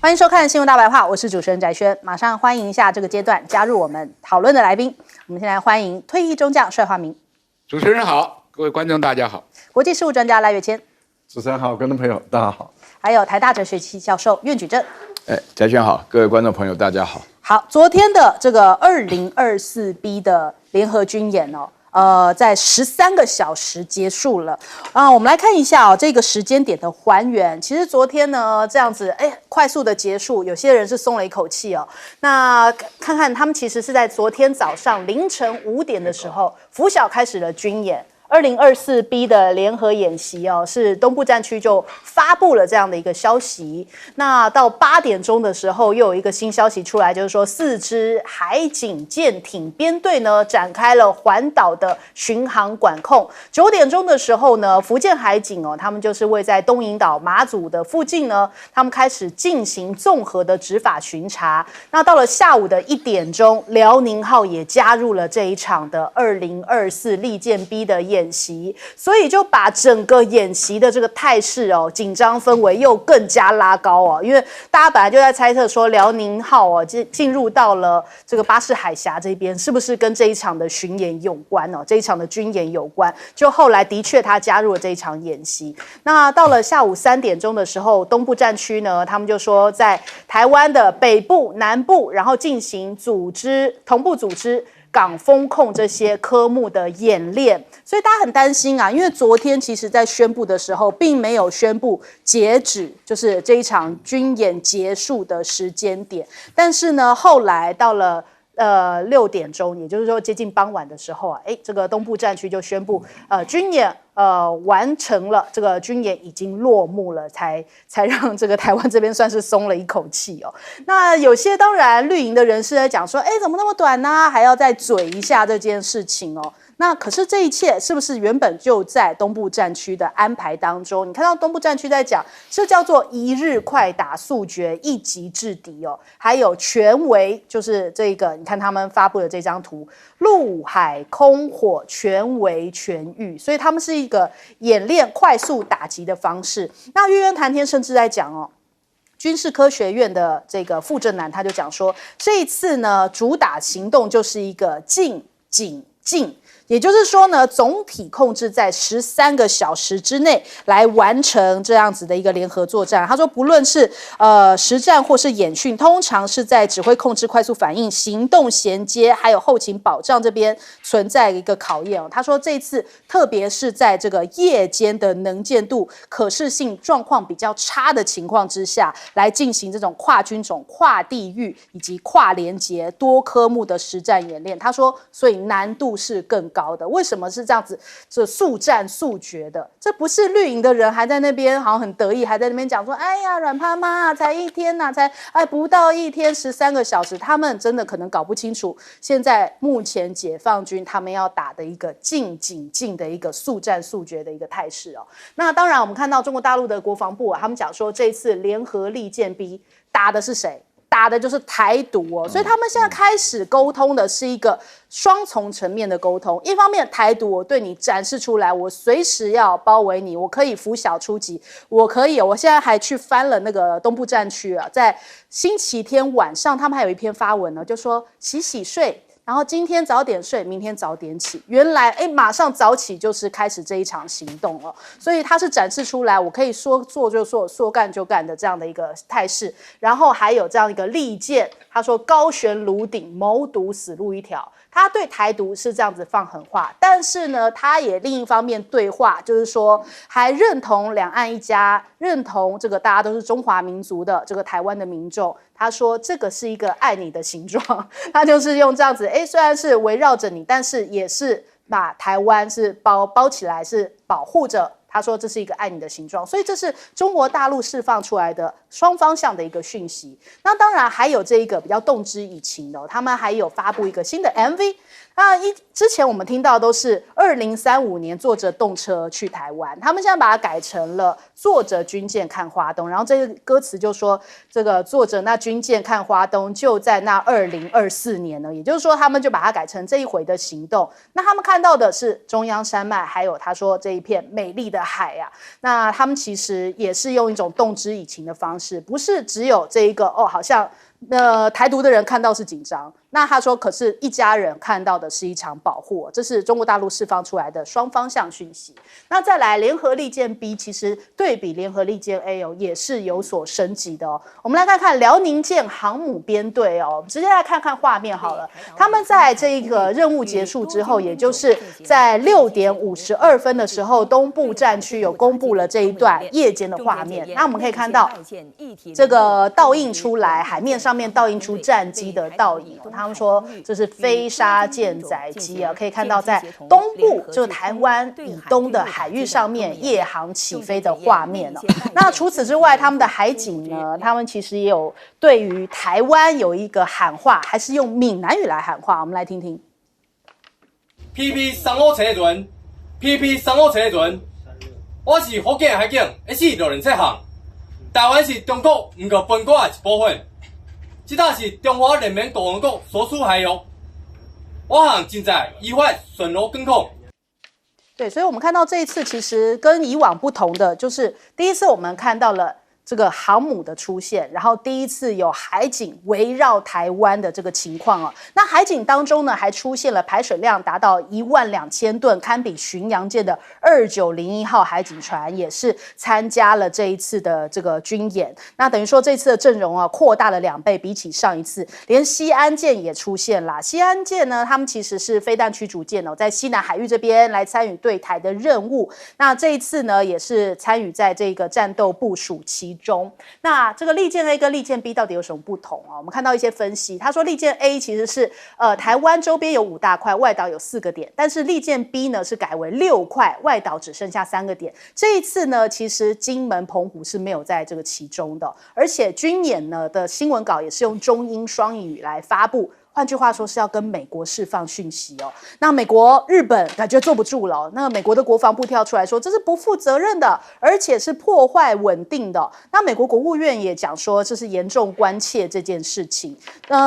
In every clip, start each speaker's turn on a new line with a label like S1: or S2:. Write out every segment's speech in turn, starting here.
S1: 欢迎收看《新闻大白话》，我是主持人翟轩。马上欢迎一下这个阶段加入我们讨论的来宾。我们先来欢迎退役中将帅华明。
S2: 主持人好，各位观众大家好。
S1: 国际事务专家赖岳谦。
S3: 主持人好，观众朋友大家好。
S1: 还有台大哲学系教授苑举正。
S2: 翟轩好，各位观众朋友大家好。
S1: 好，昨天的这个2024B 的联合军演在13个小时结束了我们来看一下这个时间点的还原。其实昨天呢这样子快速的结束，有些人是松了一口气那看看他们其实是在昨天早上凌晨5点的时候，拂晓开始了军演。2024B 的联合演习是东部战区就发布了这样的一个消息。那到8点钟的时候，又有一个新消息出来，就是说4支海警舰艇编队呢展开了环岛的巡航管控。9点钟的时候呢，福建海警他们就是位在东引岛马祖的附近呢，他们开始进行综合的执法巡查。那到了下午的1点钟，辽宁号也加入了这一场的2024利剑 B 的演习，所以就把整个演习的这个态势紧张氛围又更加拉高因为大家本来就在猜测说辽宁号进入到了这个巴士海峡这边，是不是跟这一场的巡演有关这一场的军演有关？就后来的确他加入了这一场演习。那到了下午3点钟的时候，东部战区呢，他们就说在台湾的北部、南部，然后进行同步组织港风控这些科目的演练。所以大家很担心因为昨天其实在宣布的时候并没有宣布截止，就是这一场军演结束的时间点。但是呢，后来到了6点钟，也就是说接近傍晚的时候这个东部战区就宣布军演完成了，这个军演已经落幕了，才让这个台湾这边算是松了一口气那有些当然绿营的人士在讲说怎么那么短呢？还要再嘴一下这件事情那可是这一切是不是原本就在东部战区的安排当中？你看到东部战区在讲，这叫做一日快打速决，一击制敌还有全围，就是这个你看他们发布的这张图，陆海空火全围全域，所以他们是一个演练快速打击的方式。那岳渊谈天甚至在讲军事科学院的这个傅正南他就讲说，这一次呢主打行动就是一个进警进，也就是说呢，总体控制在13个小时之内来完成这样子的一个联合作战。他说，不论是实战或是演训，通常是在指挥控制、快速反应、行动衔接，还有后勤保障这边存在一个考验他说，这次特别是在这个夜间的能见度、可视性状况比较差的情况之下，来进行这种跨军种、跨地域以及跨连结多科目的实战演练。他说，所以难度是更高的。为什么是这样子？这速战速决的，这不是绿营的人还在那边好像很得意，还在那边讲说，哎呀，阮妈妈才1天才不到1天13个小时，他们真的可能搞不清楚现在目前解放军他们要打的一个进警进的一个速战速决的一个态势那当然，我们看到中国大陆的国防部他们讲说，这一次联合利剑 B 打的是谁？打的就是台独所以他们现在开始沟通的是一个双重层面的沟通。一方面，台独我对你展示出来，我随时要包围你，我可以拂晓出击，我现在还去翻了那个东部战区在星期天晚上，他们还有一篇发文就说洗洗睡。然后今天早点睡，明天早点起。原来马上早起就是开始这一场行动所以它是展示出来我可以说做就做，说干就干的这样的一个态势。然后还有这样一个利剑，他说高悬炉顶，谋独死路一条。他对台独是这样子放狠话，但是呢，他也另一方面对话，就是说还认同两岸一家，认同这个大家都是中华民族的这个台湾的民众。他说这个是一个爱你的形状，他就是用这样子，虽然是围绕着你，但是也是把台湾是包起来，是保护着。他说这是一个爱你的形状，所以这是中国大陆释放出来的双方向的一个讯息。那当然还有这一个比较动之以情的他们还有发布一个新的 MV。之前我们听到都是2035年坐着动车去台湾，他们现在把它改成了坐着军舰看花东，然后这个歌词就说这个坐着那军舰看花东就在那2024年呢，也就是说他们就把它改成这一回的行动。那他们看到的是中央山脉，还有他说这一片美丽的海啊。那他们其实也是用一种动之以情的方式，不是只有这一个好像台独的人看到是紧张。那他说，可是一家人看到的是一场保护，这是中国大陆释放出来的双方向讯息。那再来，联合利剑 B 其实对比联合利剑 A 也是有所升级的哦。我们来看看辽宁舰航母编队哦，直接来看看画面好了。他们在这个任务结束之后，也就是在6点52分的时候，东部战区有公布了这一段夜间的画面。那我们可以看到这个倒映出来，海面上面倒映出战机的倒影哦。他们说这是飞鲨舰载机啊，可以看到在东部，就台湾以东的海域上面夜航起飞的画面哦。那除此之外，他们的海警呢，他们其实也有对于台湾有一个喊话，还是用闽南语来喊话，我们来听听。
S4: PP 35车船 ，PP 35车船，我是福建海警14607航，台湾是中国不可分割的一部分。这搭是中华人民共和国所属海域，我航正在依法巡逻管控。
S1: 对，所以我们看到这一次其实跟以往不同的，就是第一次我们看到了这个航母的出现，然后第一次有海警围绕台湾的这个情况哦。那海警当中呢，还出现了排水量达到12000吨，堪比巡洋舰的2901号海警船，也是参加了这一次的这个军演。那等于说这次的阵容啊，扩大了2倍，比起上一次，连西安舰也出现啦。西安舰呢，他们其实是飞弹驱逐舰哦，在西南海域这边来参与对台的任务。那这一次呢，也是参与在这个战斗部署其中。那这个利剑 A 跟利剑 B 到底有什么不同啊？我们看到一些分析，他说利剑 A 其实是台湾周边有5大块，外岛有4个点，但是利剑 B 呢是改为6块，外岛只剩下3个点。这一次呢，其实金门、澎湖是没有在这个其中的，而且军演呢的新闻稿也是用中英双语来发布。换句话说是要跟美国释放讯息哦。那美国、日本感觉坐不住了哦。那美国的国防部跳出来说，这是不负责任的，而且是破坏稳定的。那美国国务院也讲说，这是严重关切这件事情。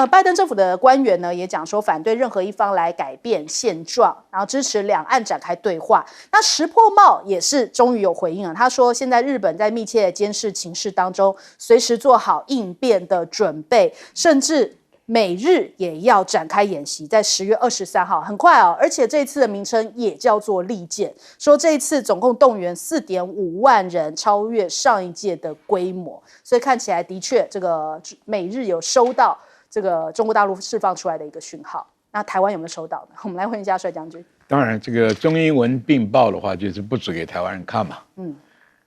S1: 拜登政府的官员呢也讲说，反对任何一方来改变现状，然后支持两岸展开对话。那石破茂也是终于有回应了，他说现在日本在密切监视情势当中，随时做好应变的准备，甚至美日也要展开演习，在10月23号，很快哦。而且这一次的名称也叫做利剑，说这一次总共动员4.5万人，超越上一届的规模。所以看起来的确，这个美日有收到这个中国大陆释放出来的一个讯号。那台湾有没有收到呢？我们来问一下帅将军。
S2: 当然，这个中英文并报的话，就是不只给台湾人看嘛。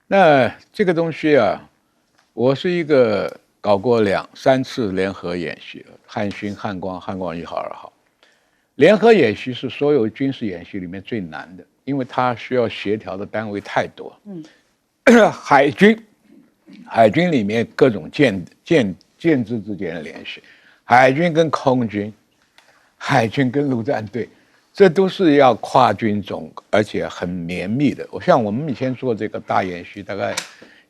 S2: 那这个东西啊，我是一个搞过2、3次联合演习，汉勋、汉光、汉光1号、2号。联合演习是所有军事演习里面最难的，因为它需要协调的单位太多。海军里面各种舰只之间的联系，海军跟空军，海军跟陆战队，这都是要跨军种，而且很绵密的。像我们以前做这个大演习，大概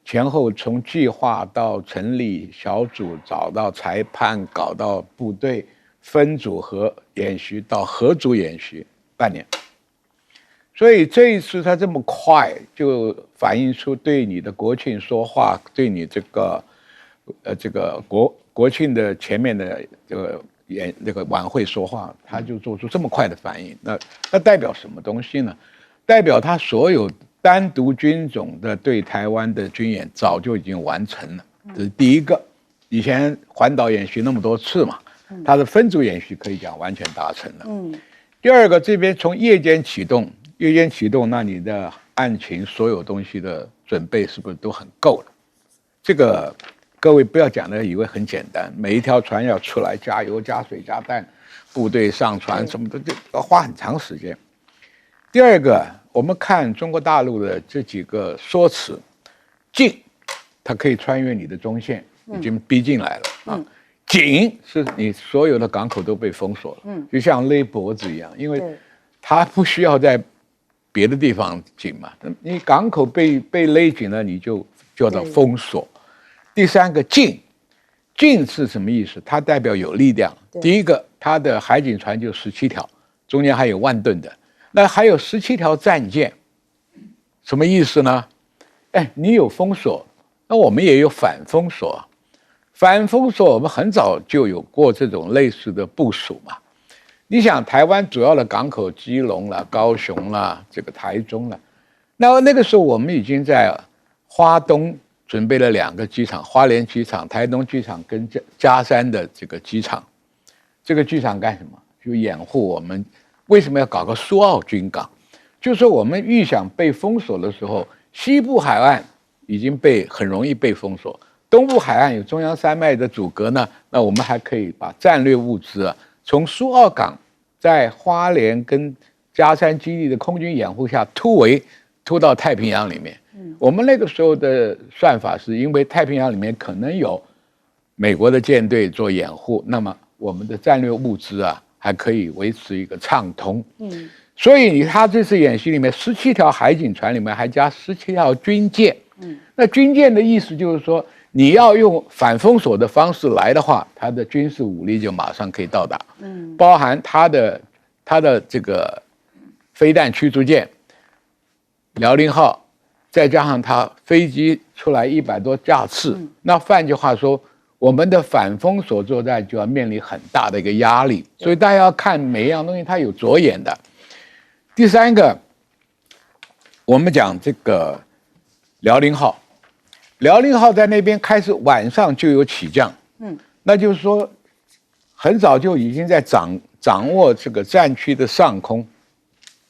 S2: 前后从计划到成立小组，找到裁判，搞到部队分组和演习，到合组演习，半年。所以这一次他这么快，就反映出对你的国庆说话，对你这个国庆的前面的这个晚会说话，他就做出这么快的反应。那代表什么东西呢？代表他所有单独军种的对台湾的军演早就已经完成了，这是第一个。以前环岛演习那么多次嘛，它的分组演习可以讲完全达成了。第二个，这边从夜间启动，那你的案情所有东西的准备是不是都很够了？这个各位不要讲的以为很简单，每一条船要出来加油、加水、加弹，部队上船什么的，就要花很长时间。第二个，我们看中国大陆的这几个说辞，近，它可以穿越你的中线，已经逼进来了啊。紧是你所有的港口都被封锁了，就像勒脖子一样，因为它不需要再别的地方紧嘛。你港口被勒紧了，你就叫做封锁。第三个禁是什么意思？它代表有力量。第一个，它的海警船就17条，中间还有10000吨的，那还有17条战舰，什么意思呢？哎，你有封锁，那我们也有反封锁。反封锁我们很早就有过这种类似的部署嘛。你想，台湾主要的港口基隆啦、高雄啦、这个台中啦，那个时候我们已经在花东准备了2个机场，花莲机场、台东机场跟嘉山的这个机场。这个机场干什么？就掩护我们。为什么要搞个苏澳军港？就是说我们预想被封锁的时候，西部海岸已经很容易被封锁，东部海岸有中央山脉的阻隔呢，那我们还可以把战略物资啊，从苏澳港在花莲跟嘉山基地的空军掩护下突到太平洋里面。我们那个时候的算法是因为太平洋里面可能有美国的舰队做掩护，那么我们的战略物资啊还可以维持一个畅通。所以他这次演习里面17条海警船里面还加17条军舰。那军舰的意思就是说，你要用反封锁的方式来的话，它的军事武力就马上可以到达。包含它的这个飞弹驱逐舰辽宁号，再加上它飞机出来100多架次，那换句话说，我们的反封锁作战就要面临很大的一个压力。所以大家要看每一样东西它有着眼的。第三个，我们讲这个辽宁号在那边开始晚上就有起降，那就是说很早就已经在掌握这个战区的上空。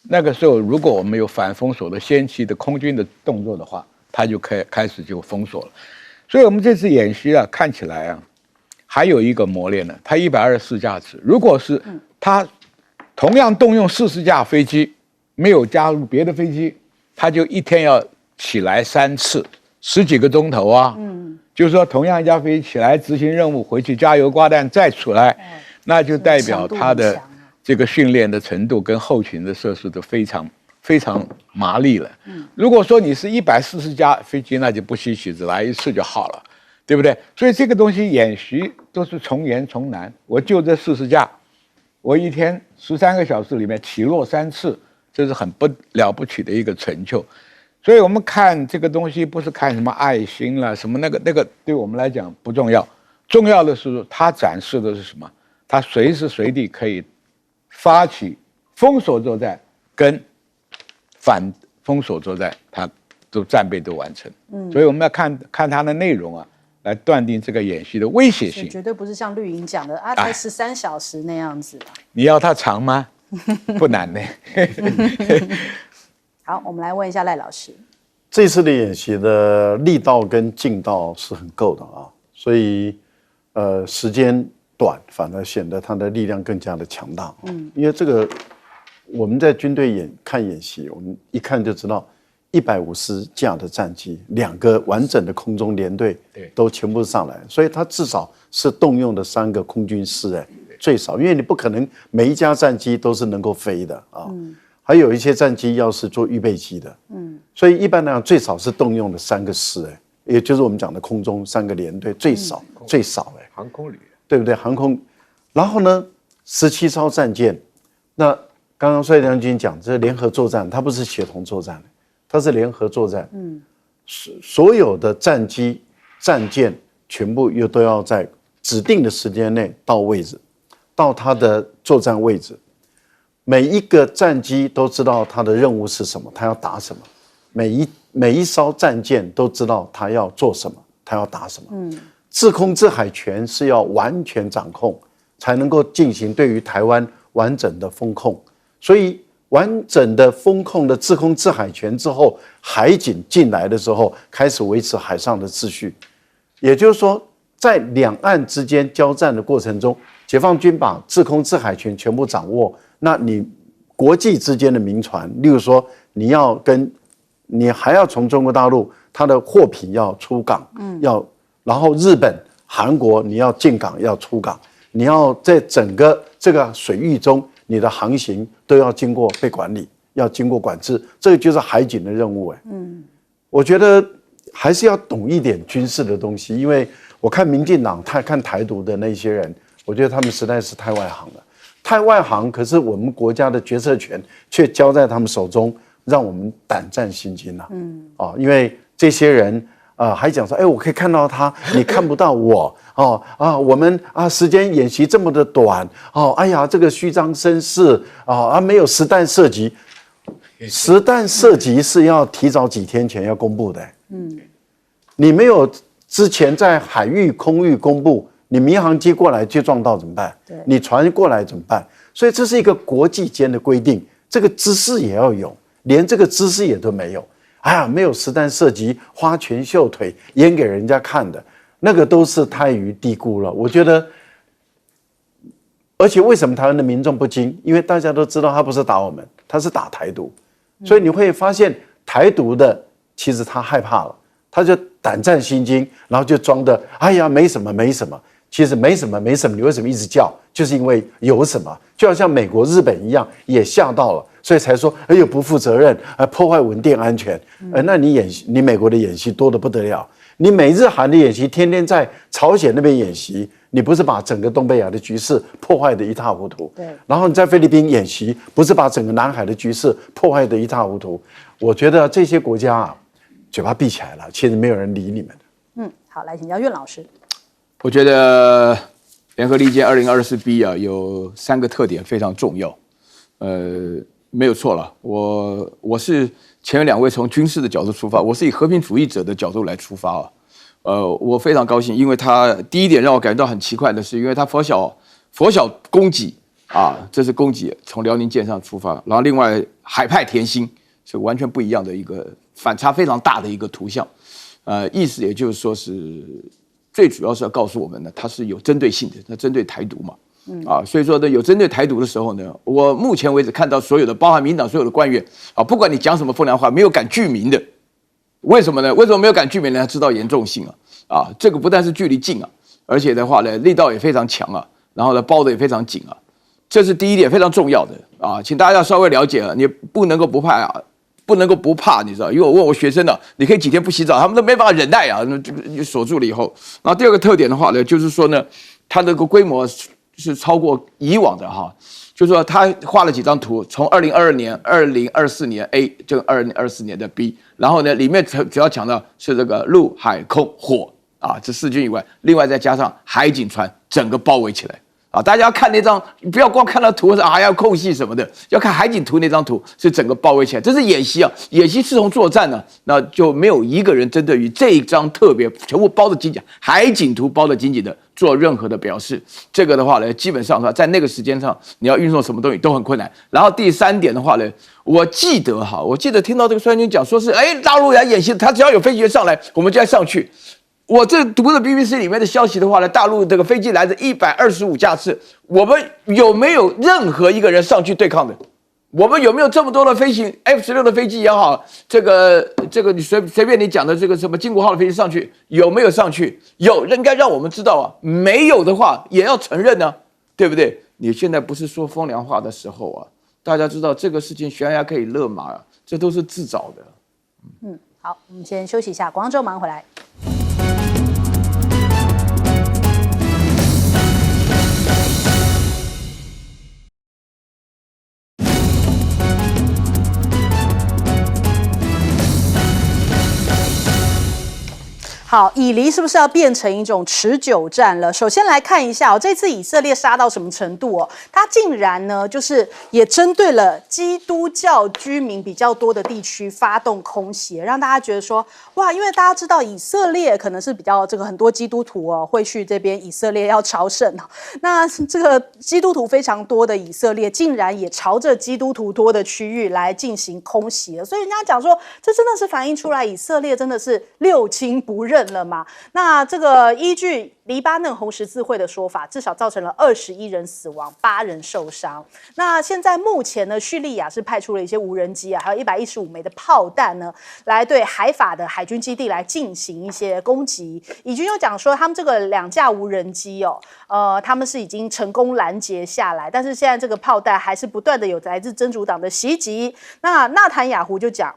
S2: 那个时候，如果我们有反封锁的先期的空军的动作的话，它就开始就封锁了。所以我们这次演习啊，看起来啊，还有一个磨练呢。它124架次，如果是它同样动用40架飞机，没有加入别的飞机，它就一天要起来3次，10几个钟头啊。就是说，同样一架飞机起来执行任务，回去加油挂弹再出来，那就代表它的这个训练的程度跟后勤的设施都非常麻利了。如果说你是140架飞机，那就不稀奇，只来一次就好了，对不对？所以这个东西演习都是从严从难。我就这40架，我一天13个小时里面起落3次，这是很不了不起的一个成就。所以我们看这个东西，不是看什么爱心啦，什么那个对我们来讲不重要，重要的是它展示的是什么？它随时随地可以发起封锁作战跟反封锁作战，它都战备都完成。所以我们要看它的内容啊，来断定这个演习的威胁性。
S1: 绝对不是像绿营讲的啊，才13小时那样子。
S2: 你要它长吗？不难呢。
S1: 好，我们来问一下赖老师，
S3: 这次的演习的力道跟劲道是很够的啊，所以时间短，反而显得它的力量更加的强大。因为这个我们在军队看演习，我们一看就知道，150架的战机，2个完整的空中联队都全部上来，所以它至少是动用的3个空军师，最少，因为你不可能每一架战机都是能够飞的啊。还有一些战机要是做预备机的，所以一般来讲最少是动用了3个师，也就是我们讲的空中3个联队，最少，
S2: 航空旅，
S3: 对不对？航空，然后呢，17艘战舰，那刚刚帅将军讲这联合作战，它不是协同作战，它是联合作战，所有的战机、战舰全部又都要在指定的时间内到位置，到它的作战位置。每一个战机都知道它的任务是什么，它要打什么；每一艘战舰都知道它要做什么，它要打什么。制空制海权是要完全掌控，才能够进行对于台湾完整的封控。所以完整的封控的制空制海权之后，海警进来的时候开始维持海上的秩序。也就是说，在两岸之间交战的过程中，解放军把制空制海权全部掌握。那你国际之间的民船，例如说你还要从中国大陆它的货品要出港，然后日本、韩国你要进港要出港，你要在整个这个水域中，你的航行都要经过被管理，要经过管制，这个就是海警的任务。我觉得还是要懂一点军事的东西，因为我看民进党、看台独的那些人，我觉得他们实在是太外行了，太外行。可是我们国家的决策权却交在他们手中，让我们胆战心惊了。因为这些人还讲说，我可以看到他，你看不到我。我们时间演习这么的短，哎呀，这个虚张声势没有实弹射击。实弹射击是要提早几天前要公布的。你没有之前在海域、空域公布，你民航机过来就撞到怎么办？你船过来怎么办？所以这是一个国际间的规定，这个知识也要有，连这个知识也都没有。没有实弹射击，花拳绣腿演给人家看的，那个都是太于低估了。我觉得，而且为什么台湾的民众不惊？因为大家都知道他不是打我们，他是打台独。所以你会发现台独的其实他害怕了，他就胆战心惊，然后就装的没什么没什么，其实没什么没什么，你为什么一直叫？就是因为有什么，就好像美国、日本一样，也吓到了，所以才说不负责任，破坏稳定安全。那你美国的演习多得不得了，你美日韩的演习天天在朝鲜那边演习。你不是把整个东北亚的局势破坏得一塌糊涂，然后你在菲律宾演习，不是把整个南海的局势破坏得一塌糊涂。我觉得这些国家嘴巴闭起来了，其实没有人理你们。
S1: 好，来请教苑老师。
S5: 我觉得联合利剑 2024B 有3个特点非常重要，没有错了。我是前面2位从军事的角度出发，我是以和平主义者的角度来出发。我非常高兴，因为他第一点让我感到很奇怪的是，因为他佛小攻击这是攻击，从辽宁舰上出发，然后另外海派甜心是完全不一样的一个反差非常大的一个图像，意思也就是说是最主要是要告诉我们呢，它是有针对性的，那针对台独嘛，所以说呢有针对台独的时候呢，我目前为止看到所有的包含民党所有的官员不管你讲什么风凉话，没有敢具名的。为什么呢？为什么没有敢具名呢？知道严重性这个不但是距离近而且的话呢，力道也非常强然后呢，包的也非常紧这是第一点非常重要的请大家要稍微了解你不能够不怕不能够不怕，你知道？因为我问我学生你可以几天不洗澡，他们都没办法忍耐就锁住了以后。然后第二个特点的话呢，就是说呢，它这个规模是超过以往的就是说他画了几张图，从2022年、2024年 A， 就2024年的 B， 然后呢，里面主要讲到是这个陆海空火这4军以外，另外再加上海警船整个包围起来大家要看那张，不要光看到图是要空隙什么的，要看海警图那张图是整个包围起来，这是演习演习是从作战呢，那就没有一个人针对于这一张特别全部包的紧紧，海警图包的紧紧的做任何的表示。这个的话呢，基本上在那个时间上你要运送什么东西都很困难。然后第3点的话呢，我记得听到这个孙军讲说是大陆要演习，他只要有飞机上来，我们就要上去。我这读了 BBC 里面的消息的话呢，大陆这个飞机来自125架次，我们有没有任何一个人上去对抗的？我们有没有这么多的飞行 F-16的飞机也好，这个你随便你讲的这个什么金国号的飞机上去有没有上去？有，应该让我们知道没有的话也要承认对不对？你现在不是说风凉话的时候大家知道这个事情悬崖可以勒马这都是自找的。
S1: 好，我们先休息一下，广告之后马上回来。好，以黎是不是要变成一种持久战了？首先来看一下这次以色列杀到什么程度它竟然呢，就是也针对了基督教居民比较多的地区发动空袭，让大家觉得说，哇，因为大家知道以色列可能是比较很多基督徒会去这边以色列要朝圣那这个基督徒非常多的以色列，竟然也朝着基督徒多的区域来进行空袭了，所以人家讲说，这真的是反映出来以色列真的是六亲不认。认了嘛。那这个依据黎巴嫩红十字会的说法，至少造成了21人死亡，8人受伤。那现在目前呢，叙利亚是派出了一些无人机啊，还有115枚的炮弹呢，来对海法的海军基地来进行一些攻击。以军又讲说，他们这个2架无人机他们是已经成功拦截下来，但是现在这个炮弹还是不断的有来自真主党的袭击。那纳坦雅胡就讲，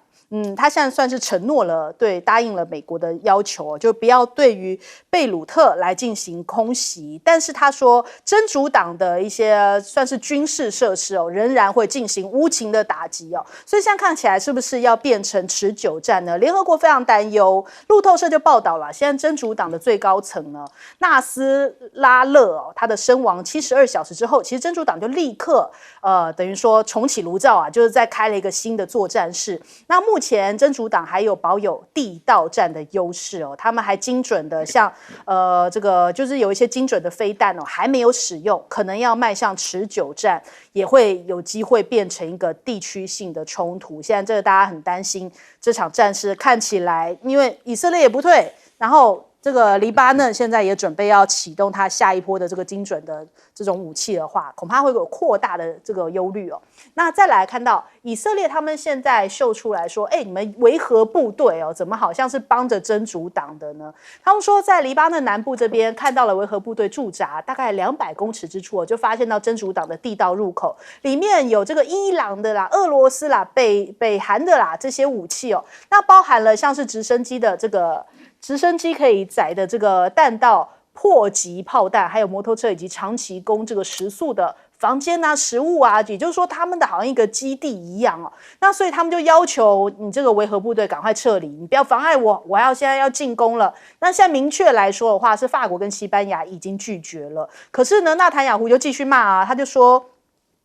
S1: 他现在算是承诺了，答应了美国的要求，就不要对于贝鲁特来进行空袭。但是他说，真主党的一些算是军事设施仍然会进行无情的打击所以现在看起来是不是要变成持久战呢？联合国非常担忧。路透社就报道了，现在真主党的最高层呢，纳斯拉勒他的身亡72小时之后，其实真主党就立刻等于说重启炉灶就是在开了一个新的作战室。那目前真主党还有保有地道战的优势他们还精准的像这个就是有一些精准的飞弹还没有使用，可能要迈向持久战，也会有机会变成一个地区性的冲突。现在这个大家很担心，这场战事看起来，因为以色列也不退，然后这个黎巴嫩现在也准备要启动它下一波的这个精准的这种武器的话，恐怕会有扩大的这个忧虑那再来看到以色列他们现在秀出来说，你们维和部队怎么好像是帮着真主党的呢？他们说在黎巴嫩南部这边看到了维和部队驻扎大概200公尺之处就发现到真主党的地道入口，里面有这个伊朗的啦、俄罗斯啦、北韩的啦这些武器那包含了像是直升机的这个直升机可以载的这个弹道迫击炮弹，还有摩托车以及长期供这个食宿的房间啊、食物啊，也就是说他们的好像一个基地一样那所以他们就要求你这个维和部队赶快撤离，你不要妨碍我现在要进攻了。那现在明确来说的话，是法国跟西班牙已经拒绝了。可是呢，纳坦雅胡就继续骂他就说，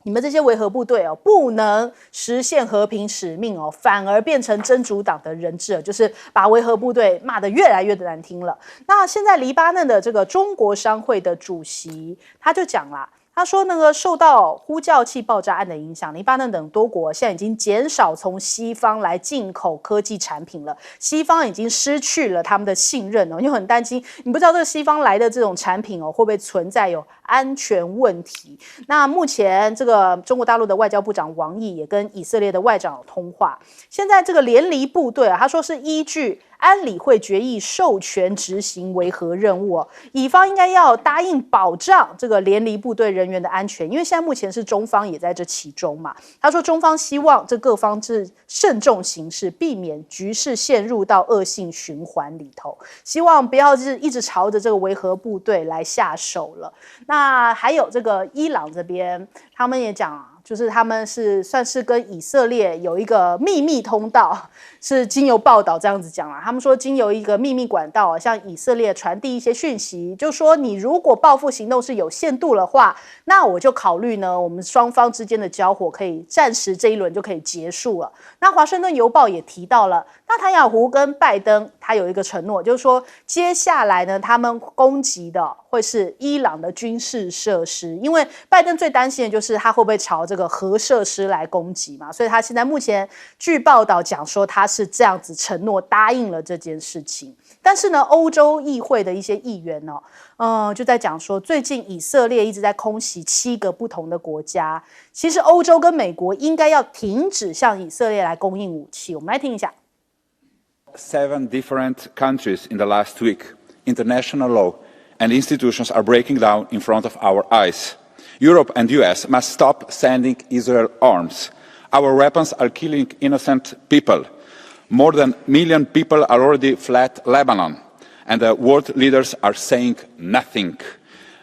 S1: 你们这些维和部队不能实现和平使命反而变成真主党的人质就是把维和部队骂得越来越难听了。那现在黎巴嫩的这个中国商会的主席他就讲啦，他说那个受到呼叫器爆炸案的影响，黎巴嫩等多国现在已经减少从西方来进口科技产品了，西方已经失去了他们的信任因为很担心，你不知道这个西方来的这种产品会不会存在有安全问题。那目前这个中国大陆的外交部长王毅也跟以色列的外长有通话，现在这个联黎部队他说是依据安理会决议授权执行维和任务以方应该要答应保障这个联黎部队人员的安全，因为现在目前是中方也在这其中嘛。他说中方希望这各方是慎重行事，避免局势陷入到恶性循环里头，希望不要是一直朝着这个维和部队来下手了。那还有这个伊朗这边，他们也讲就是他们是算是跟以色列有一个秘密通道，是经由报道这样子讲啦。他们说经由一个秘密管道向以色列传递一些讯息，就说你如果报复行动是有限度的话，那我就考虑呢，我们双方之间的交火可以暂时这一轮就可以结束了。那华盛顿邮报也提到了，纳坦雅胡跟拜登他有一个承诺，就是说接下来呢，他们攻击的会是伊朗的军事设施，因为拜登最担心的就是他会不会朝这个核设施来攻击嘛，所以他现在目前据报道讲说他是这样子承诺答应了这件事情。但是呢，欧洲议会的一些议员就在讲说，最近以色列一直在空袭7个不同的国家，其实欧洲跟美国应该要停止向以色列来供应武器。我们来听一下。
S6: 7 different countries in the last week. International law and institutions are breaking down in front of our eyes. Europe and US must stop sending Israel arms. Our weapons are killing innocent people. More than a million people are already fled Lebanon, and the world leaders are saying nothing.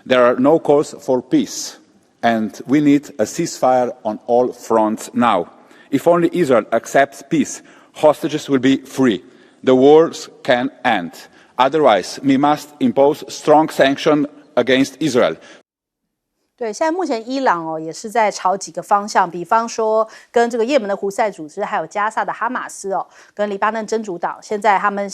S6: There are no calls for peace, and we need a ceasefire on all fronts now. If only Israel accepts peace, hostages will be free. The wars can end. Otherwise, we must impose strong sanctions against Israel.
S1: 对，现在目前伊朗也是在朝几个方向，比方说跟这个也门的胡塞组织，还有加萨的哈马斯跟黎巴嫩真主党，现在他们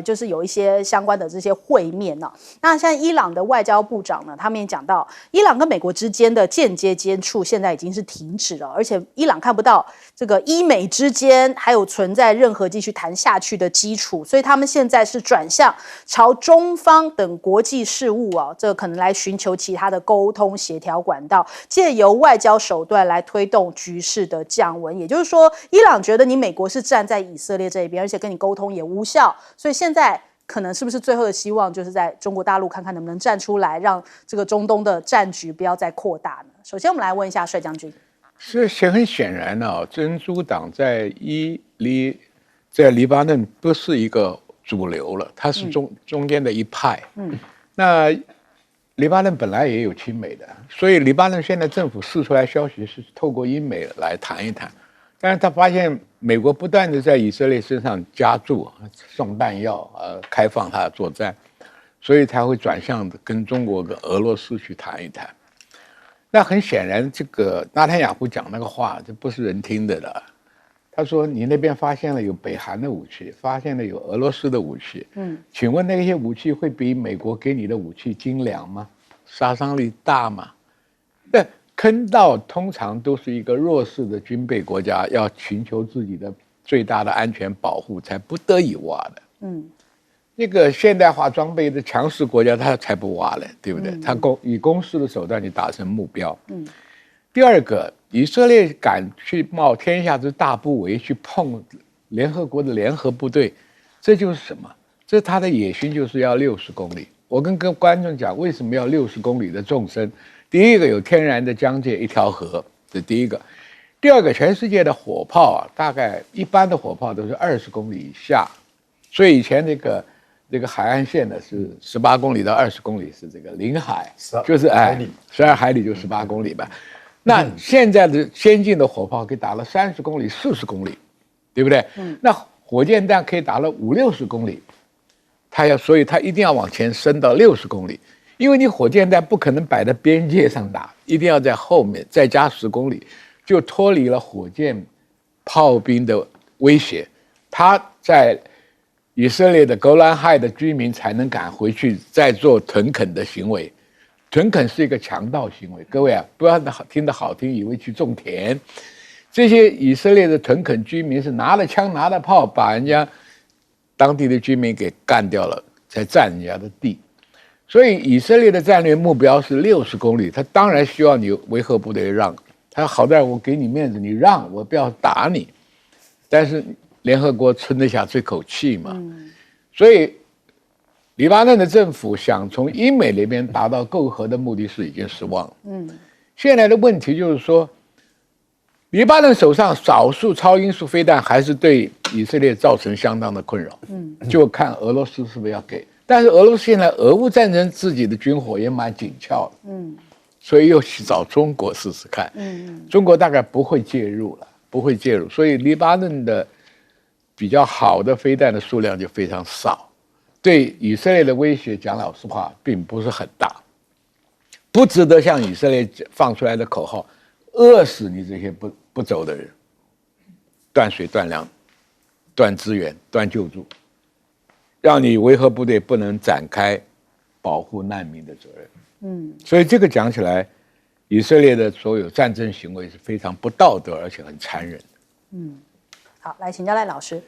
S1: 就是有一些相关的这些会面那现在伊朗的外交部长呢，他们也讲到，伊朗跟美国之间的间接接触现在已经是停止了，而且伊朗看不到这个伊美之间还有存在任何继续谈下去的基础，所以他们现在是转向朝中方等国际事务这可能来寻求其他的沟通协调管道，借由外交手段来推动局势的降温。也就是说，伊朗觉得你美国是站在以色列这一边，而且跟你沟通也无效，所以现在可能是不是最后的希望就是在中国大陆看看能不能站出来，让这个中东的战局不要再扩大呢？首先，我们来问一下帅将军。
S2: 是很显然真主党在黎巴嫩不是一个主流了，它是中间的一派。那黎巴嫩本来也有亲美的，所以黎巴嫩现在政府释出来消息是透过英美来谈一谈，但是他发现美国不断的在以色列身上加注送弹药，开放他的作战，所以才会转向跟中国跟俄罗斯去谈一谈。那很显然，这个纳坦雅胡讲那个话，这不是人听的了。他说：“你那边发现了有北韩的武器，发现了有俄罗斯的武器，请问那些武器会比美国给你的武器精良吗？杀伤力大吗？那坑道通常都是一个弱势的军备国家要寻求自己的最大的安全保护才不得已挖的。那个现代化装备的强势国家，他才不挖嘞，对不对？他以攻势的手段去达成目标。第二个，以色列敢去冒天下之大不韪去碰联合国的联合部队，这就是什么？这是他的野心，就是要60公里。我跟观众讲，为什么要60公里的纵深？第一个，有天然的疆界，一条河，这第一个。第二个，全世界的火炮大概一般的火炮都是20公里以下，所以以前那个海岸线呢是18公里到20公里是这个领海，就是12海里就18公里吧。那现在的先进的火炮可以打了30公里、40公里，对不对？那火箭弹可以打了50-60公里，所以它一定要往前伸到60公里，因为你火箭弹不可能摆在边界上打，一定要在后面再加10公里，就脱离了火箭炮兵的威胁。他在以色列的戈兰海的居民才能赶回去再做屯垦的行为。屯垦是一个强盗行为，各位不要听得好听以为去种田。这些以色列的屯垦居民是拿了枪拿了炮把人家当地的居民给干掉了才占人家的地。所以以色列的战略目标是60公里，他当然希望你维和部队让，他好歹我给你面子，你让我不要打你，但是联合国撑得下这口气嘛。所以黎巴嫩的政府想从英美那边达到媾和的目的是已经失望了。现在的问题就是说，黎巴嫩手上少数超音速飞弹还是对以色列造成相当的困扰。就看俄罗斯是不是要给。但是俄罗斯现在俄乌战争自己的军火也蛮紧俏的。所以又去找中国试试看。中国大概不会介入了，不会介入。所以黎巴嫩的比较好的飞弹的数量就非常少。对以色列的威胁，讲老实话，并不是很大，不值得像以色列放出来的口号，饿死你这些不走的人，断水断粮、断资源、断救助，让你维和部队不能展开保护难民的责任。所以这个讲起来，以色列的所有战争行为是非常不道德，而且很残忍的。
S1: 好，来请教赖老师。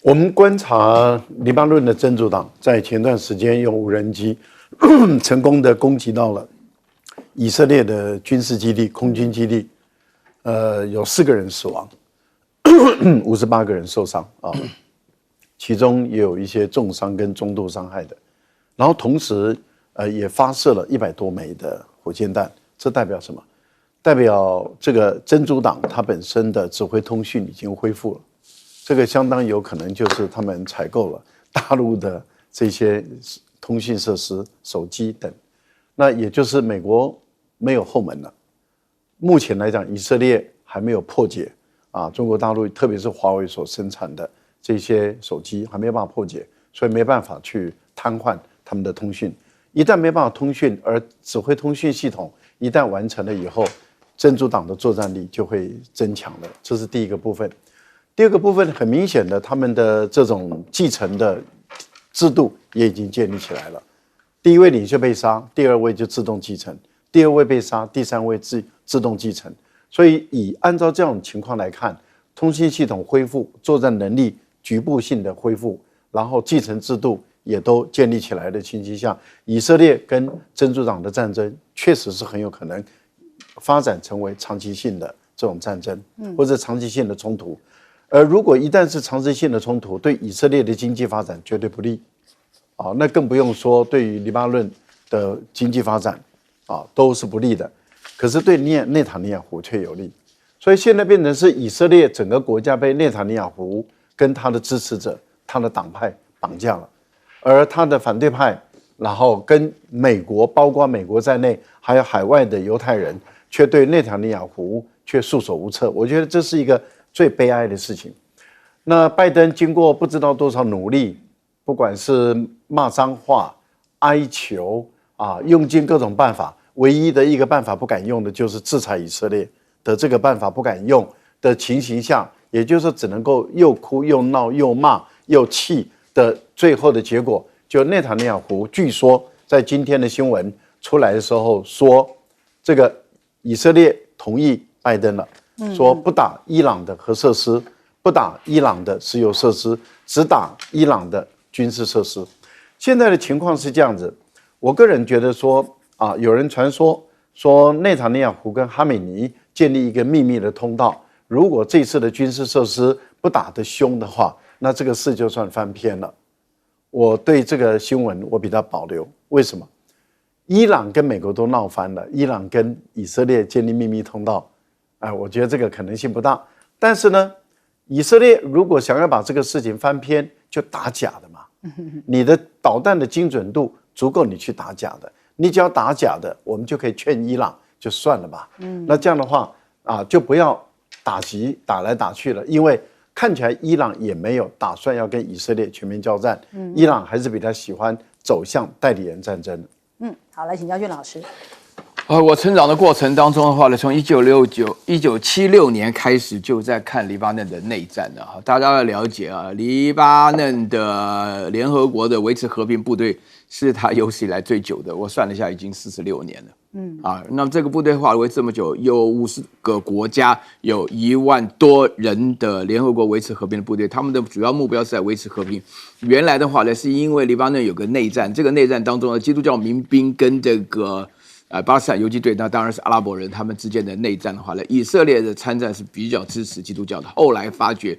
S3: 我们观察黎巴嫩的真主党在前段时间用无人机成功的攻击到了以色列的军事基地、空军基地，有4个人死亡，58个人受伤其中也有一些重伤跟中度伤害的。然后同时也发射了100多枚的火箭弹，这代表什么？代表这个真主党它本身的指挥通讯已经恢复了。这个相当有可能就是他们采购了大陆的这些通讯设施、手机等，那也就是美国没有后门了。目前来讲，以色列还没有破解中国大陆特别是华为所生产的这些手机还没有办法破解，所以没办法去瘫痪他们的通讯。一旦没办法通讯，而指挥通讯系统一旦完成了以后，真主党的作战力就会增强了，这是第一个部分。第二个部分很明显的，他们的这种继承的制度也已经建立起来了。第一位领袖被杀，第二位就自动继承；第二位被杀，第三位自动继承。所以按照这种情况来看，通信系统恢复，作战能力局部性的恢复，然后继承制度也都建立起来的情形下，以色列跟真主党的战争确实是很有可能发展成为长期性的这种战争，或者长期性的冲突。而如果一旦是长期性的冲突，对以色列的经济发展绝对不利，那更不用说对于黎巴嫩的经济发展都是不利的。可是对内塔尼亚胡却有利，所以现在变成是以色列整个国家被内塔尼亚胡跟他的支持者、他的党派绑架了，而他的反对派，然后跟美国，包括美国在内，还有海外的犹太人，却对内塔尼亚胡却束手无策。我觉得这是一个最悲哀的事情。那拜登经过不知道多少努力，不管是骂脏话、哀求用尽各种办法，唯一的一个办法不敢用的就是制裁以色列的这个办法不敢用的情形下，也就是只能够又哭又闹又骂又气的最后的结果，就内塔尼亚胡据说在今天的新闻出来的时候说，这个以色列同意拜登了，说不打伊朗的核设施，不打伊朗的石油设施，只打伊朗的军事设施。现在的情况是这样子，我个人觉得说有人传说内塔尼亚胡跟哈美尼建立一个秘密的通道，如果这次的军事设施不打得凶的话，那这个事就算翻篇了。我对这个新闻我比较保留，为什么？伊朗跟美国都闹翻了，伊朗跟以色列建立秘密通道，我觉得这个可能性不大。但是呢，以色列如果想要把这个事情翻篇，就打假的嘛。你的导弹的精准度足够你去打假的，你只要打假的，我们就可以劝伊朗就算了吧。那这样的话就不要打击打来打去了，因为看起来伊朗也没有打算要跟以色列全面交战，伊朗还是比较喜欢走向代理人战争。
S1: 好，来请教俊老师。
S5: 我成长的过程当中的话呢，从1976年开始就在看黎巴嫩的内战了。大家要了解黎巴嫩的联合国的维持和平部队是它有史以来最久的，我算了一下，已经46年了。那么这个部队的话维持这么久，有50个国家，有1万多人的联合国维持和平的部队，他们的主要目标是在维持和平。原来的话呢，是因为黎巴嫩有个内战，这个内战当中呢，基督教民兵跟这个巴勒斯坦游击队，那当然是阿拉伯人他们之间的内战的话呢，以色列的参战是比较支持基督教的。后来发觉，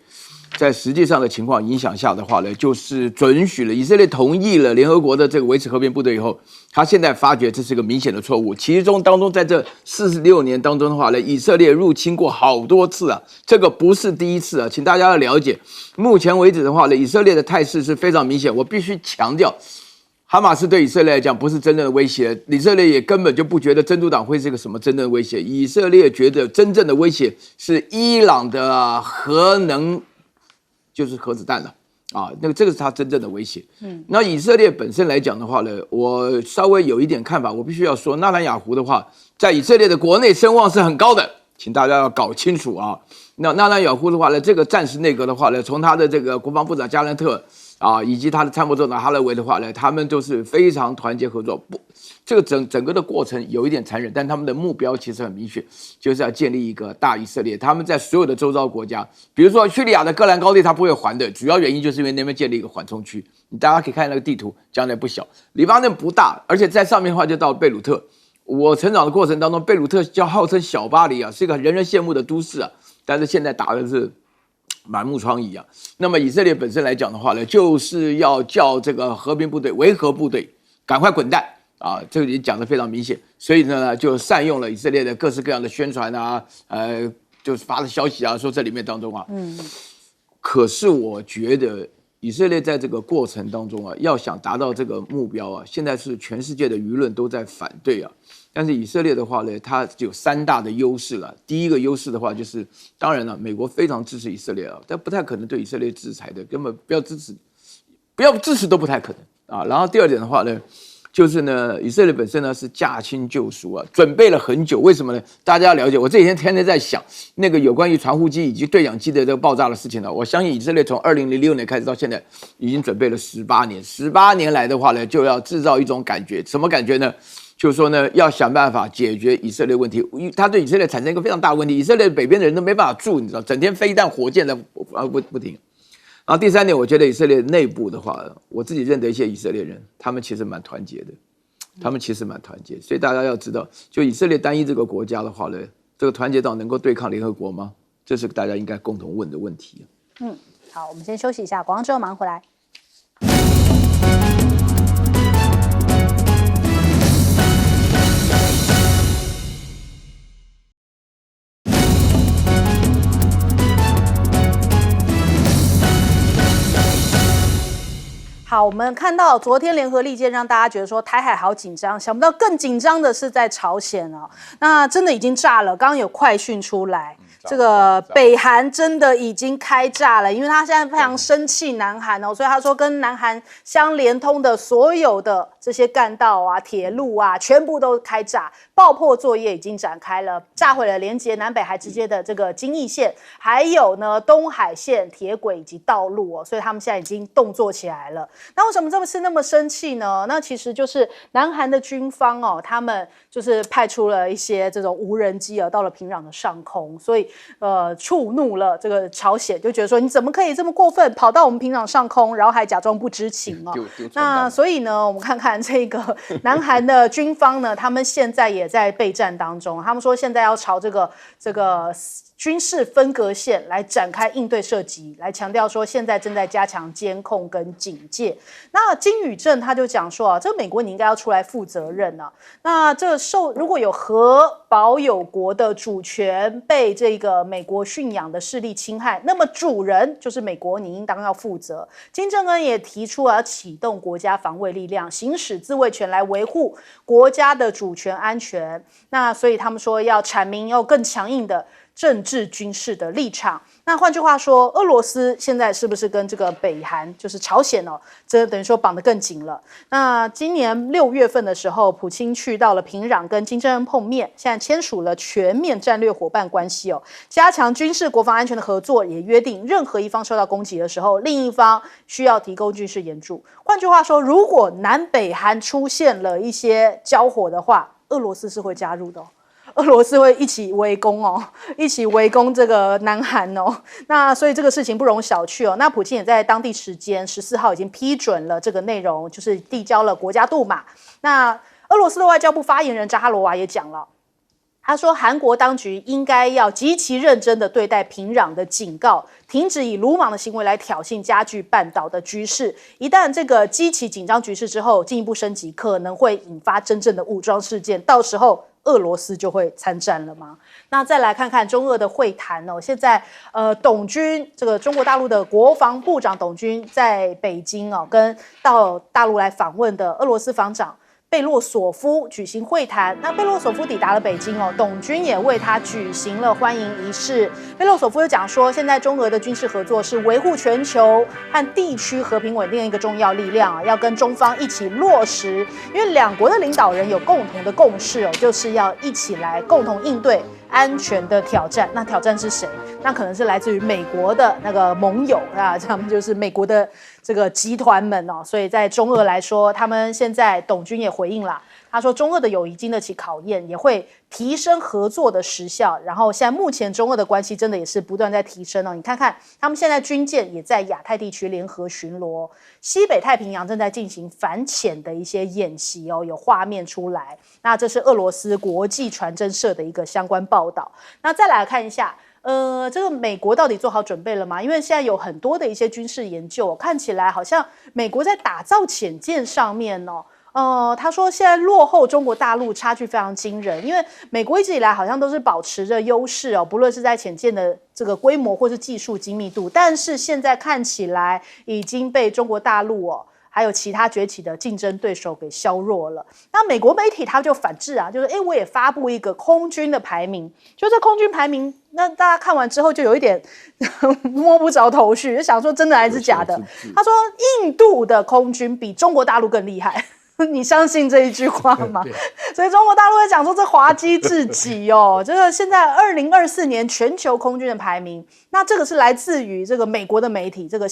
S5: 在实际上的情况影响下的话呢，就是准许了以色列同意了联合国的这个维持和平部队以后，他现在发觉这是个明显的错误。其中当中在这46年当中的话呢，以色列入侵过好多次这个不是第一次请大家要了解，目前为止的话呢，以色列的态势是非常明显。我必须强调，哈马斯对以色列来讲不是真正的威胁，以色列也根本就不觉得真主党会是一个什么真正的威胁。以色列觉得真正的威胁是伊朗的核能，就是核子弹了这个是他真正的威胁。那以色列本身来讲的话呢，我稍微有一点看法，我必须要说，纳坦雅胡的话，在以色列的国内声望是很高的，请大家要搞清楚那纳坦雅胡的话呢，这个战时内阁的话呢，从他的这个国防部长加兰特以及他的参谋总长哈勒维的话呢，他们都是非常团结合作。这个整个的过程有一点残忍，但他们的目标其实很明确，就是要建立一个大以色列。他们在所有的周遭国家，比如说叙利亚的戈兰高地，他不会还的，主要原因就是因为那边建立一个缓冲区。大家可以看那个地图，将来不小。黎巴嫩不大，而且在上面的话就到贝鲁特。我成长的过程当中，贝鲁特号称小巴黎是一个人人羡慕的都市但是现在打的是满目疮痍那么以色列本身来讲的话呢，就是要叫这个和平部队、维和部队赶快滚蛋这个已经讲得非常明显。所以呢，就善用了以色列的各式各样的宣传就是发的消息说这里面当中可是我觉得以色列在这个过程当中要想达到这个目标现在是全世界的舆论都在反对但是以色列的话呢，它有3大的优势了。第一个优势的话就是，当然了，美国非常支持以色列但不太可能对以色列制裁的，根本不要支持都不太可能然后第二点的话呢，就是呢，以色列本身呢是驾轻就熟啊，准备了很久。为什么呢？大家要了解，我这几天天天在想那个有关于传呼机以及对讲机的这个爆炸的事情呢。我相信以色列从2006年开始到现在，已经准备了18年。18年来的话呢，就要制造一种感觉，什么感觉呢？就是说呢，要想办法解决以色列问题。他对以色列产生一个非常大的问题，以色列北边的人都没办法住，你知道，整天飞弹、火箭的不停。然后第三点，我觉得以色列内部的话，我自己认得一些以色列人，他们其实蛮团结的，所以大家要知道，就以色列单一这个国家的话呢，这个团结到能够对抗联合国吗？这是大家应该共同问的问题。
S1: 好，我们先休息一下，广告之后马上回来。好，我们看到昨天联合利剑让大家觉得说台海好紧张，想不到更紧张的是在朝鲜哦，那真的已经炸了。刚刚有快讯出来，这个北韩真的已经开炸了，因为他现在非常生气南韩哦，所以他说跟南韩相连通的所有的这些干道啊、铁路啊，全部都开炸，爆破作业已经展开了，炸毁了连接南北海之间的这个京义线，还有呢东海线铁轨以及道路哦，所以他们现在已经动作起来了。那为什么这次那么生气呢？那其实就是南韩的军方哦，他们就是派出了一些这种无人机到了平壤的上空，所以触怒了这个朝鲜，就觉得说你怎么可以这么过分，跑到我们平壤上空，然后还假装不知情哦。那所以呢，我们看看这个南韩的军方呢，他们现在也在备战当中，他们说现在要朝这个军事分隔线来展开应对射击，来强调说现在正在加强监控跟警戒。那金宇镇他就讲说啊，这个美国你应该要出来负责任啊。那这如果有核保有国的主权被这个美国驯养的势力侵害，那么主人就是美国，你应当要负责。金正恩也提出要启动国家防卫力量，行使自卫权来维护国家的主权安全。那所以他们说要阐明要更强硬的政治军事的立场。那换句话说，俄罗斯现在是不是跟这个北韩就是朝鲜哦，这等于说绑得更紧了？那今年6月份的时候，普京去到了平壤跟金正恩碰面，现在签署了全面战略伙伴关系哦，加强军事国防安全的合作，也约定任何一方受到攻击的时候，另一方需要提供军事援助。换句话说，如果南北韩出现了一些交火的话，俄罗斯是会加入的哦。俄罗斯会一起围攻哦，一起围攻这个南韩哦。那所以这个事情不容小觑哦。那普京也在当地时间14号已经批准了这个内容，就是递交了国家杜马。那俄罗斯的外交部发言人扎哈罗娃也讲了，他说韩国当局应该要极其认真的对待平壤的警告，停止以鲁莽的行为来挑衅加剧半岛的局势。一旦这个激起紧张局势之后进一步升级，可能会引发真正的武装事件，到时候俄罗斯就会参战了吗？那再来看看中俄的会谈哦。现在董军这个中国大陆的国防部长董军在北京哦，跟到大陆来访问的俄罗斯防长贝洛索夫举行会谈。那贝洛索夫抵达了北京哦，董军也为他举行了欢迎仪式。贝洛索夫又讲说，现在中俄的军事合作是维护全球和地区和平稳定的一个重要力量啊，要跟中方一起落实，因为两国的领导人有共同的共识哦，就是要一起来共同应对安全的挑战。那挑战是谁？那可能是来自于美国的那个盟友啊，他们就是美国的这个集团们哦。所以在中俄来说，他们现在董军也回应了，他说中俄的友谊经得起考验，也会提升合作的时效。然后现在目前中俄的关系真的也是不断在提升哦。你看看他们现在军舰也在亚太地区联合巡逻，西北太平洋正在进行反潜的一些演习哦，有画面出来。那这是俄罗斯国际传真社的一个相关报道。那再来看一下。这个美国到底做好准备了吗？因为现在有很多的一些军事研究，看起来好像美国在打造潜舰上面哦，他说现在落后中国大陆差距非常惊人，因为美国一直以来好像都是保持着优势哦，不论是在潜舰的这个规模或是技术精密度，但是现在看起来已经被中国大陆还有其他崛起的竞争对手给削弱了。那美国媒体他就反制啊，就是我也发布一个空军的排名，就这空军排名，那大家看完之后就有一点摸不着头绪，就想说真的还是假的。他说印度的空军比中国大陆更厉害。你相信这一句话吗？所以中国大陆会讲说这滑稽至极哦。这个现在2024年全球空军的排名，那这个是来自于这个美国的媒体，这个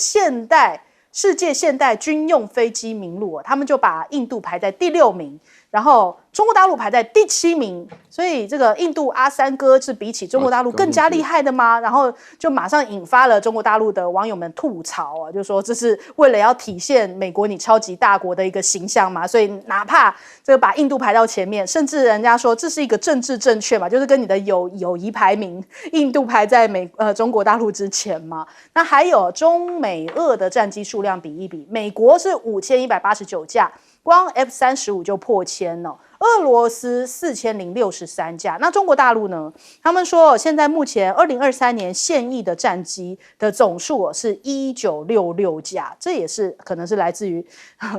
S1: 世界现代军用飞机名录，他们就把印度排在第6名，然后中国大陆排在第7名。所以这个印度阿三哥是比起中国大陆更加厉害的吗？然后就马上引发了中国大陆的网友们吐槽啊，就说这是为了要体现美国你超级大国的一个形象嘛，所以哪怕这个把印度排到前面，甚至人家说这是一个政治正确嘛，就是跟你的友谊排名，印度排在中国大陆之前嘛。那还有中美俄的战机数量比一比，美国是5189架，光 F-35就破千了。俄罗斯4063架，那中国大陆呢？他们说现在目前2023年现役的战机的总数是1966架，这也是可能是来自于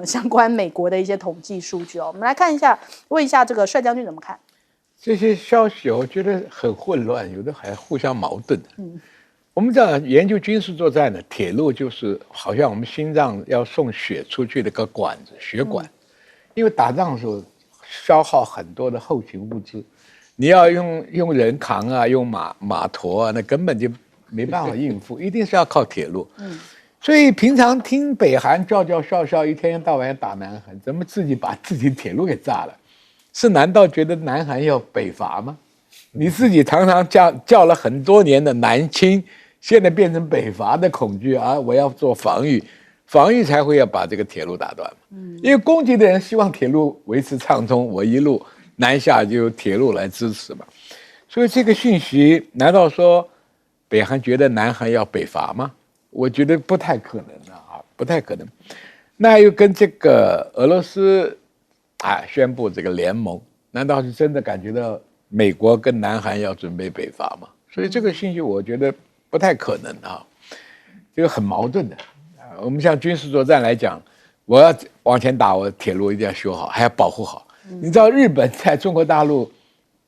S1: 相关美国的一些统计数据哦。我们来看一下，问一下这个帅将军怎么看？
S2: 这些消息我觉得很混乱，有的还互相矛盾。我们讲研究军事作战的铁路就是好像我们心脏要送血出去的个管子，血管，因为打仗的时候消耗很多的后勤物资，你要用人扛啊，用马驮啊，那根本就没办法应付，一定是要靠铁路。所以平常听北韩叫笑，一天到晚打南韩，怎么自己把自己铁路给炸了？是难道觉得南韩要北伐吗？你自己常常叫了很多年的南侵，现在变成北伐的恐惧啊！我要做防御才会要把这个铁路打断嘛。因为攻击的人希望铁路维持畅通，我一路南下就由铁路来支持嘛。所以这个讯息，难道说北韩觉得南韩要北伐吗？我觉得不太可能啊，不太可能。那又跟这个俄罗斯宣布这个联盟，难道是真的感觉到美国跟南韩要准备北伐吗？所以这个信息我觉得不太可能啊，这个很矛盾的。我们像军事作战来讲，我要往前打，我铁路一定要修好，还要保护好。你知道日本在中国大陆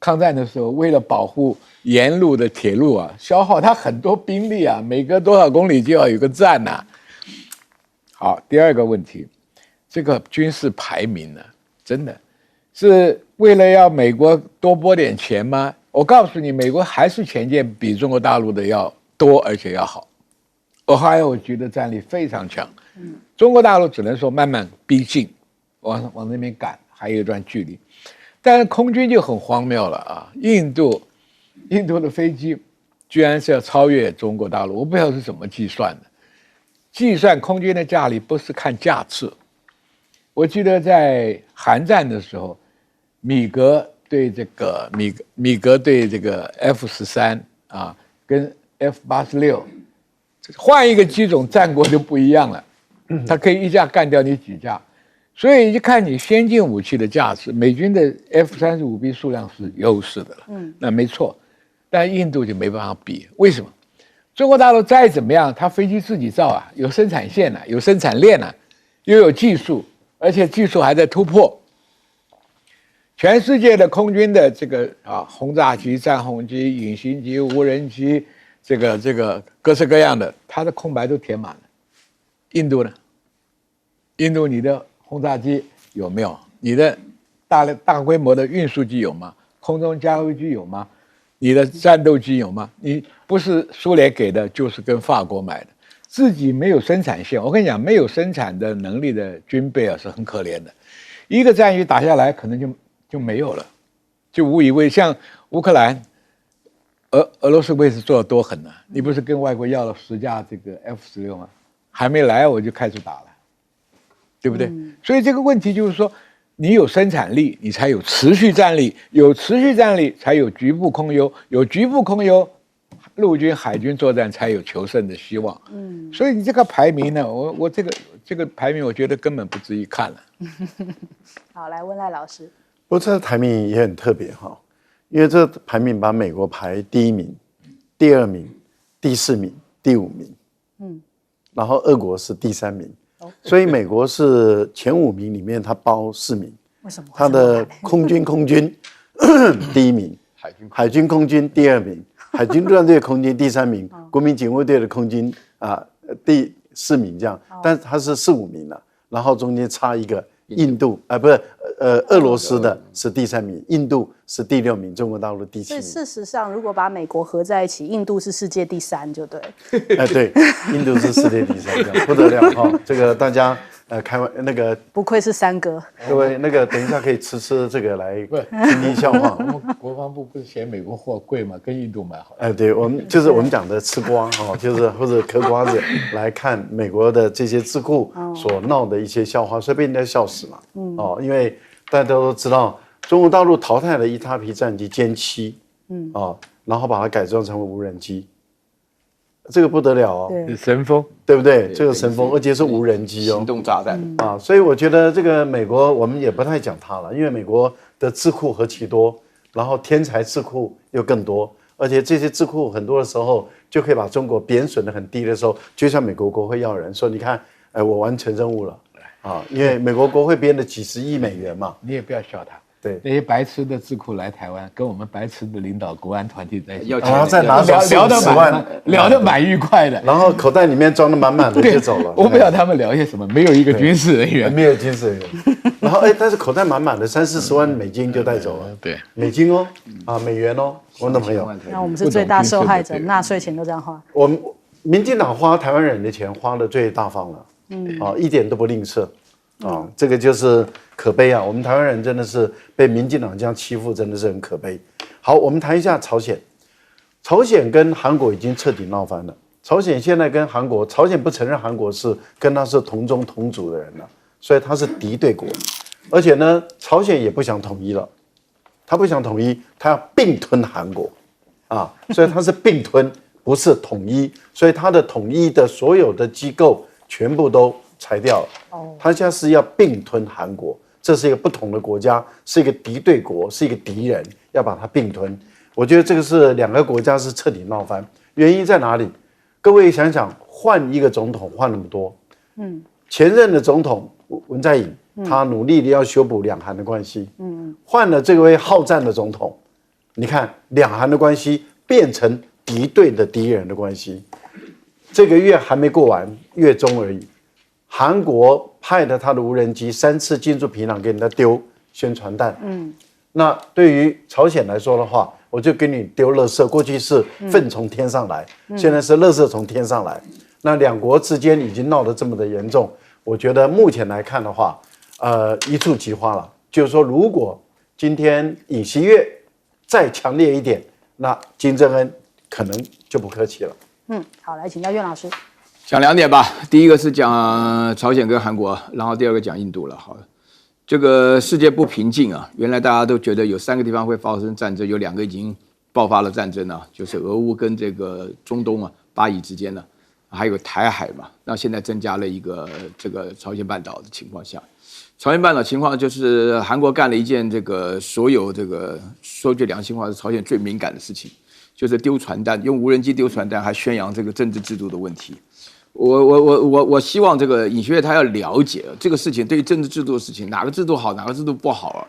S2: 抗战的时候，为了保护沿路的铁路啊，消耗它很多兵力啊，每隔多少公里就要有个站呐。好，第二个问题，这个军事排名呢，真的是为了要美国多拨点钱吗？我告诉你，美国还是潜舰比中国大陆的要多，而且要好。Ohio局的战力非常强，中国大陆只能说慢慢逼近，往那边赶，还有一段距离。但是空军就很荒谬了啊！印度的飞机居然是要超越中国大陆，我不知道是怎么计算的。计算空军的架力不是看架次。我记得在韩战的时候，米格对这个F-13啊，跟 F-86。换一个机种，战果就不一样了，它可以一架干掉你几架，所以一看你先进武器的价值，美军的 F-35B 数量是优势的了，那没错，但印度就没办法比，为什么？中国大陆再怎么样，它飞机自己造啊，有生产线啊，有生产链啊，又有技术，而且技术还在突破。全世界的空军的这个轰炸机、战轰机、隐形机、无人机。这个各式各样的，它的空白都填满了。印度呢？印度你的轰炸机有没有？你的大规模的运输机有吗？空中加油机有吗？你的战斗机有吗？你不是苏联给的，就是跟法国买的，自己没有生产线。我跟你讲，没有生产的能力的军备啊，是很可怜的。一个战役打下来，可能就没有了，就无以为。像乌克兰。俄罗斯位置做得多狠呢？你不是跟外国要了10架这个 F-16吗？还没来我就开始打了，对不对？所以这个问题就是说，你有生产力，你才有持续战力，有持续战力才有局部空优，有局部空优，陆军、海军作战才有求胜的希望。所以你这个排名呢，我这个排名，我觉得根本不值一看了。
S1: 好，来问赖老师。
S3: 不过这个排名也很特别哈。因为这排名把美国排第1名、第2名、第4名、第5名，然后俄国是第3名，所以美国是前5名里面它包4名。
S1: 为什么？
S3: 它的空军第1名，海军空军第2名，海军陆战队空军第3名，国民警卫队的空军第4名这样，但是它是4、5名了，然后中间差一个印度不是俄罗斯的是第3名，印度是第6名，中国大陆第7
S1: 所以
S3: 名。
S1: 事实上，如果把美国合在一起，印度是世界第3，就对。
S3: 对，印度是世界第3，这样不得了哈！这个大家开玩那个，
S1: 不愧是3哥。
S3: 各位那个等一下可以吃这个来听听笑话。
S2: 我们国防部不是嫌美国货贵吗？跟印度买好。
S3: 对，我们就是我们讲的吃瓜就是或者嗑瓜子来看美国的这些智库所闹的一些笑话，所以被人家笑死嘛。因为大家都知道，中国大陆淘汰了一大批战机歼7，然后把它改装成为无人机，这个不得了哦，
S1: 对，
S2: 神风，
S3: 对不对？这个神风，而且是无人机哦，
S5: 行动炸弹。
S3: 所以我觉得这个美国我们也不太讲它了，因为美国的智库何其多，然后天才智库又更多，而且这些智库很多的时候就可以把中国贬损得很低的时候，就像美国国会要人说，你看，我完成任务了因为美国国会编了几十亿美元嘛，
S2: 你也不要笑他。
S3: 对，
S2: 那些白痴的智库来台湾，跟我们白痴的领导国安团体在一起，
S3: 然后再拿走40万，
S2: 聊得蛮愉快的，
S3: 然后口袋里面装得满满的就走了。
S2: 我不知道他们聊些什么，没有一个军事人员，
S3: 没有军事人员。然后但是口袋满满的30-40万美金就带走了。
S2: 对，
S3: 美金哦，美元哦，我的朋友。
S1: 那我们是最大受害者，纳税钱都这样花。
S3: 我们民进党花台湾人的钱花得最大方了，一点都不吝啬。这个就是可悲啊！我们台湾人真的是被民进党这样欺负，真的是很可悲。好，我们谈一下朝鲜。朝鲜跟韩国已经彻底闹翻了。朝鲜现在跟韩国，朝鲜不承认韩国是跟他是同宗同族的人了，所以他是敌对国。而且呢，朝鲜也不想统一了，他不想统一，他要并吞韩国所以他是并吞，不是统一。所以他的统一的所有的机构全部都裁掉了。他现在是要并吞韩国，这是一个不同的国家，是一个敌对国，是一个敌人，要把它并吞。我觉得这个是2个国家是彻底闹翻，原因在哪里？各位想想，换一个总统换那么多，前任的总统文在寅，他努力的要修补两韩的关系，换了这位好战的总统，你看两韩的关系变成敌对的敌人的关系。这个月还没过完，月中而已。韩国派的他的无人机3次进驻平壤，给人家丢宣传弹。那对于朝鲜来说的话，我就给你丢垃圾。过去是粪从天上来，现在是垃圾从天上来。那两国之间已经闹得这么的严重，我觉得目前来看的话，一触即发了。就是说，如果今天尹锡悦再强烈一点，那金正恩可能就不客气了。
S1: 好，来请教苑老师。
S5: 讲2点吧，第一个是讲朝鲜跟韩国，然后第二个讲印度了。好，这个世界不平静啊，原来大家都觉得有3个地方会发生战争，有2个已经爆发了战争啊，就是俄乌跟这个中东巴以之间呢，还有台海嘛。那现在增加了一个这个朝鲜半岛的情况下，朝鲜半岛情况就是韩国干了一件这个所有这个说句良心话是朝鲜最敏感的事情，就是丢传单，用无人机丢传单，还宣扬这个政治制度的问题。我希望这个尹锡悦他要了解这个事情，对于政治制度的事情，哪个制度好，哪个制度不好啊，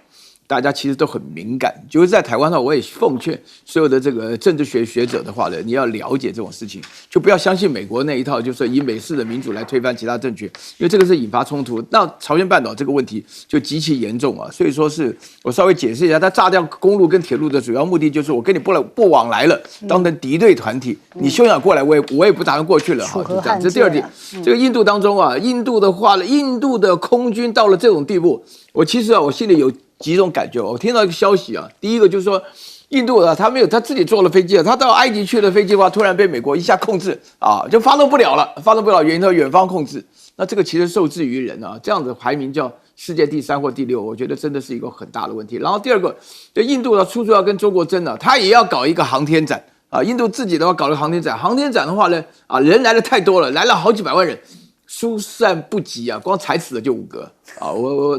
S5: 大家其实都很敏感。就是在台湾的话，我也奉劝所有的这个政治学者的话呢，你要了解这种事情，就不要相信美国那一套，就是以美式的民主来推翻其他政权，因为这个是引发冲突。那朝鲜半岛这个问题就极其严重啊，所以说是我稍微解释一下，他炸掉公路跟铁路的主要目的就是我跟你不往来了，当成敌对团体，你休养过来，我也不打算过去了。好，就这样。这第二点，这个印度当中啊，印度的话呢，印度的空军到了这种地步，我其实我心里有几种感觉。我听到一个消息啊，第一个就是说，印度他没有他自己坐了飞机他到埃及去的飞机的话，突然被美国一下控制就发动不了了，原因说远方控制。那这个其实受制于人啊，这样子排名叫世界第3或第6，我觉得真的是一个很大的问题。然后第二个，就印度的处处要跟中国争他也要搞一个航天展印度自己的话搞了航天展，航天展的话呢人来的太多了，来了好几百万人，疏散不及光踩死的就5个我